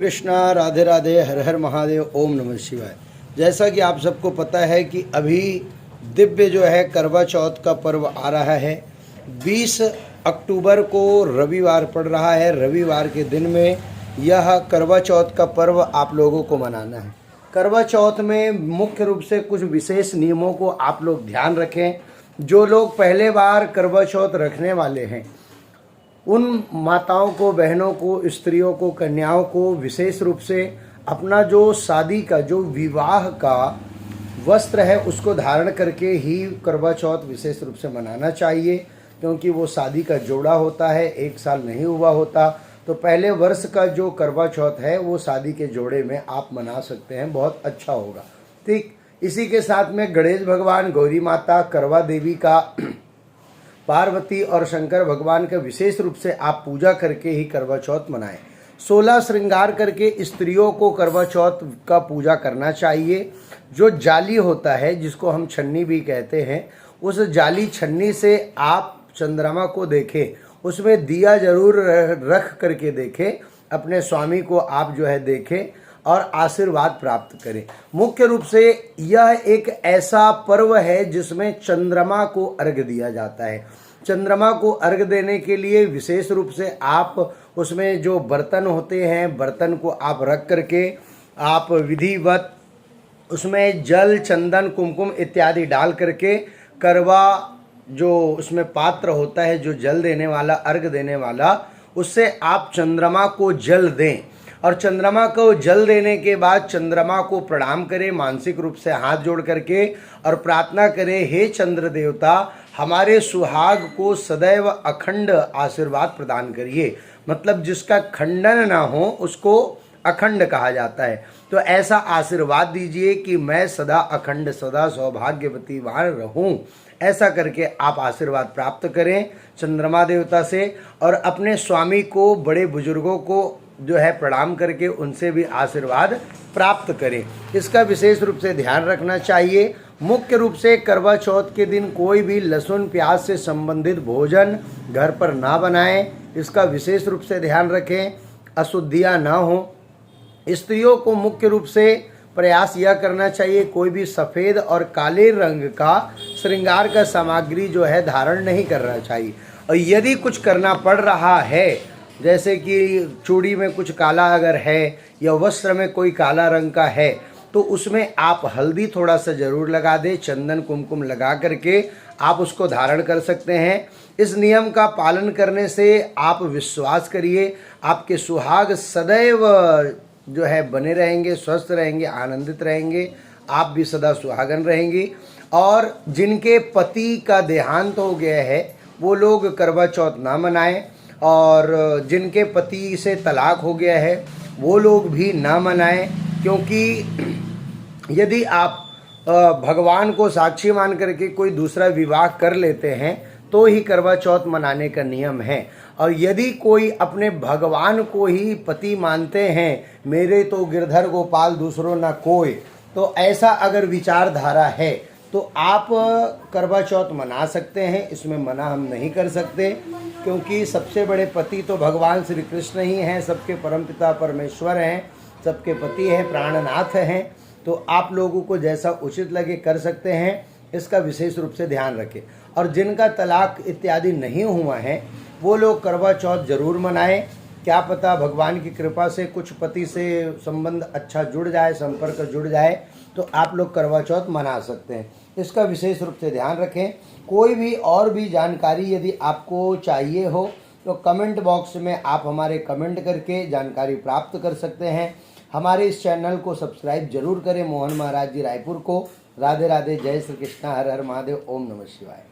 कृष्णा, राधे राधे, हर हर महादेव, ओम नमः शिवाय। जैसा कि आप सबको पता है कि अभी दिव्य जो है करवा चौथ का पर्व आ रहा है। 20 अक्टूबर को रविवार पड़ रहा है। रविवार के दिन में यह करवा चौथ का पर्व आप लोगों को मनाना है। करवा चौथ में मुख्य रूप से कुछ विशेष नियमों को आप लोग ध्यान रखें। जो लोग पहले बार करवा चौथ रखने वाले हैं उन माताओं को, बहनों को, स्त्रियों को, कन्याओं को विशेष रूप से अपना जो शादी का, जो विवाह का वस्त्र है उसको धारण करके ही करवा चौथ विशेष रूप से मनाना चाहिए, क्योंकि वो शादी का जोड़ा होता है, एक साल नहीं हुआ होता। तो पहले वर्ष का जो करवा चौथ है वो शादी के जोड़े में आप मना सकते हैं, बहुत अच्छा होगा। ठीक इसी के साथ में गणेश भगवान, गौरी माता, करवा देवी का, पार्वती और शंकर भगवान का विशेष रूप से आप पूजा करके ही करवा चौथ मनाएं। 16 श्रृंगार करके स्त्रियों को करवा चौथ का पूजा करना चाहिए। जो जाली होता है, जिसको हम छन्नी भी कहते हैं, उस जाली छन्नी से आप चंद्रमा को देखें, उसमें दिया जरूर रख करके देखें, अपने स्वामी को आप जो है देखें और आशीर्वाद प्राप्त करें। मुख्य रूप से यह एक ऐसा पर्व है जिसमें चंद्रमा को अर्घ्य दिया जाता है। चंद्रमा को अर्घ्य देने के लिए विशेष रूप से आप उसमें जो बर्तन होते हैं, बर्तन को आप रख करके आप विधिवत उसमें जल, चंदन, कुमकुम इत्यादि डाल करके करवा जो उसमें पात्र होता है, जो जल देने वाला, अर्घ्य देने वाला, उससे आप चंद्रमा को जल दें। और चंद्रमा को जल देने के बाद चंद्रमा को प्रणाम करें, मानसिक रूप से हाथ जोड़ करके, और प्रार्थना करें, हे चंद्र देवता, हमारे सुहाग को सदैव अखंड आशीर्वाद प्रदान करिए। मतलब जिसका खंडन ना हो उसको अखंड कहा जाता है। तो ऐसा आशीर्वाद दीजिए कि मैं सदा अखंड, सदा सौभाग्यवतीवान रहूं। ऐसा करके आप आशीर्वाद प्राप्त करें चंद्रमा देवता से, और अपने स्वामी को, बड़े बुजुर्गों को जो है प्रणाम करके उनसे भी आशीर्वाद प्राप्त करें। इसका विशेष रूप से ध्यान रखना चाहिए। मुख्य रूप से करवा चौथ के दिन कोई भी लहसुन, प्याज से संबंधित भोजन घर पर ना बनाएं, इसका विशेष रूप से ध्यान रखें। अशुद्धियां ना हो। स्त्रियों को मुख्य रूप से प्रयास यह करना चाहिए, कोई भी सफ़ेद और काले रंग का श्रृंगार का सामग्री जो है धारण नहीं करना चाहिए। और यदि कुछ करना पड़ रहा है, जैसे कि चूड़ी में कुछ काला अगर है या वस्त्र में कोई काला रंग का है, तो उसमें आप हल्दी थोड़ा सा ज़रूर लगा दें, चंदन कुमकुम लगा करके आप उसको धारण कर सकते हैं। इस नियम का पालन करने से आप विश्वास करिए, आपके सुहाग सदैव जो है बने रहेंगे, स्वस्थ रहेंगे, आनंदित रहेंगे, आप भी सदा सुहागन रहेंगी। और जिनके पति का देहांत हो गया है वो लोग करवा चौथ ना मनाएं, और जिनके पति से तलाक हो गया है वो लोग भी ना मनाएं, क्योंकि यदि आप भगवान को साक्षी मान करके कोई दूसरा विवाह कर लेते हैं तो ही करवा चौथ मनाने का नियम है। और यदि कोई अपने भगवान को ही पति मानते हैं, मेरे तो गिरधर गोपाल दूसरों ना कोई, तो ऐसा अगर विचारधारा है तो आप करवा चौथ मना सकते हैं, इसमें मना हम नहीं कर सकते, क्योंकि सबसे बड़े पति तो भगवान श्री कृष्ण ही हैं, सबके परमपिता परमेश्वर हैं, सबके पति हैं, प्राणनाथ हैं। तो आप लोगों को जैसा उचित लगे कर सकते हैं, इसका विशेष रूप से ध्यान रखें। और जिनका तलाक इत्यादि नहीं हुआ है वो लोग करवा चौथ जरूर मनाएं। क्या पता भगवान की कृपा से कुछ पति से संबंध अच्छा जुड़ जाए, संपर्क जुड़ जाए, तो आप लोग करवा चौथ मना सकते हैं। इसका विशेष रूप से ध्यान रखें। कोई भी और भी जानकारी यदि आपको चाहिए हो तो कमेंट बॉक्स में आप हमारे कमेंट करके जानकारी प्राप्त कर सकते हैं। हमारे इस चैनल को सब्सक्राइब जरूर करें। मोहन महाराज जी रायपुर को। राधे राधे, जय श्री कृष्णा, हर हर महादेव, ओम नमः शिवाय।